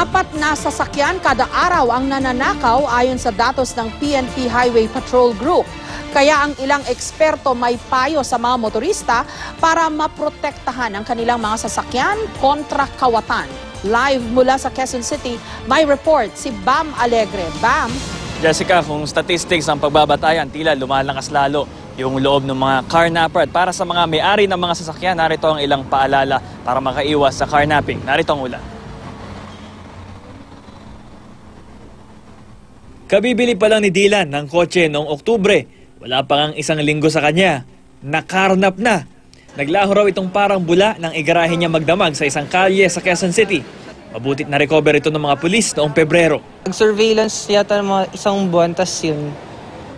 4 na sasakyan kada araw ang nananakaw ayon sa datos ng PNP Highway Patrol Group. Kaya ang ilang eksperto may payo sa mga motorista para maprotektahan ang kanilang mga sasakyan kontra kawatan. Live mula sa Quezon City, may report si Bam Alegre. Bam? Jessica, kung statistics ang pagbabatayan, tila lumalakas lalo yung loob ng mga carnapper. At para sa mga may-ari ng mga sasakyan, narito ang ilang paalala para makaiwas sa carnapping. Narito ang ulat. Kabibili pa lang ni Dylan ng kotse noong Oktubre. Wala pa ngang isang linggo sa kanya. Nakarnap na. Naglaho raw itong parang bula nang igarahe niya magdamag sa isang kalye sa Quezon City. Mabutit na recover ito ng mga pulis noong Pebrero. Nag-surveillance yata ng mga isang buwan, tas yun.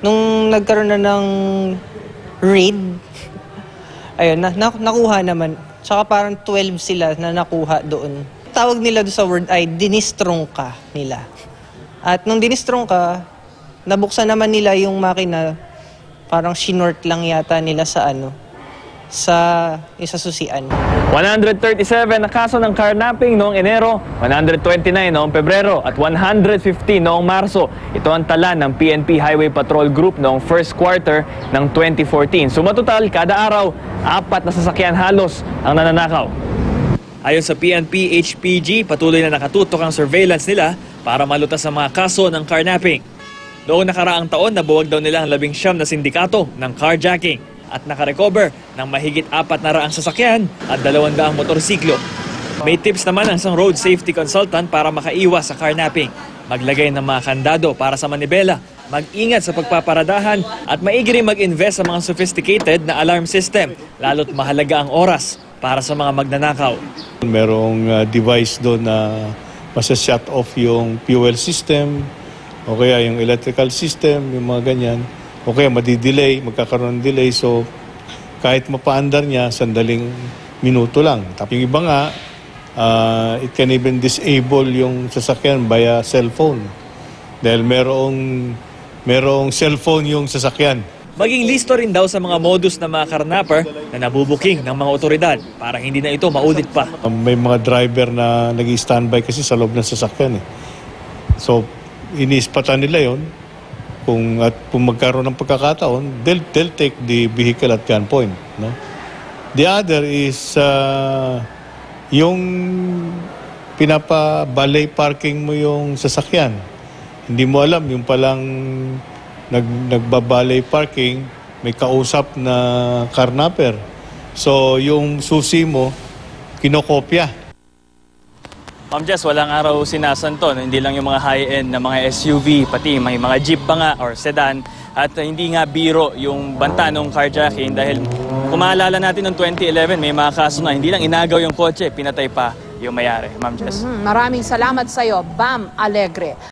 Nung nagkaroon na ng raid, ayun, nakuha naman. Tsaka parang 12 sila na nakuha doon. Tawag nila doon sa word ay dinistrong ka nila. At nung dinistrong ka, nabuksan naman nila yung makina, parang shinort lang yata nila sa sa susian. 137 na kaso ng carnapping noong Enero, 129 noong Pebrero at 150 noong Marso. Ito ang tala ng PNP Highway Patrol Group noong first quarter ng 2014. Sumatotal, kada araw, 4 na sasakyan halos ang nananakaw. Ayon sa PNP HPG, patuloy na nakatutok ang surveillance nila para malutas sa mga kaso ng carnapping. Noong nakaraang taon, nabuwag daw nila ang 19 na sindikato ng carjacking at nakarecover ng mahigit 400 sasakyan at 200 motorsiklo. May tips naman ang isang road safety consultant para makaiwas sa carnapping. Maglagay ng mga kandado para sa manibela, mag-ingat sa pagpaparadahan at maigi rin mag-invest sa mga sophisticated na alarm system, lalo't mahalaga ang oras para sa mga magnanakaw. Merong device doon na masa-shut off yung fuel system, o kaya yung electrical system, yung mga ganyan. O kaya madidelay, magkakaroon ng delay. So, kahit mapaandar niya, sandaling minuto lang. Tapos yung iba nga, it can even disable yung sasakyan via cellphone. Dahil merong cellphone yung sasakyan. Maging listo rin daw sa mga modus ng mga carnapper na nabubuking ng mga otoridad para hindi na ito maulit pa. May mga driver na nag-standby kasi sa loob ng sasakyan. So, iniispatan nila yon. Kung magkaroon ng pagkakataon, they'll take the vehicle at gunpoint. No? The other is yung pinapa-valet parking mo yung sasakyan. Hindi mo alam, yung palang nagbabalay parking, may kausap na carnapper. So yung susi mo, kinokopya. Ma'am Jess, walang araw sinasanto. Hindi lang yung mga high-end na mga SUV, pati may mga jeep pa nga or sedan. At hindi nga biro yung banta ng carjacking dahil kung maalala natin noong 2011, may mga kaso na hindi lang inagaw yung kotse, pinatay pa yung mayari. Ma'am Jess. Maraming salamat sa iyo, Bam Alegre.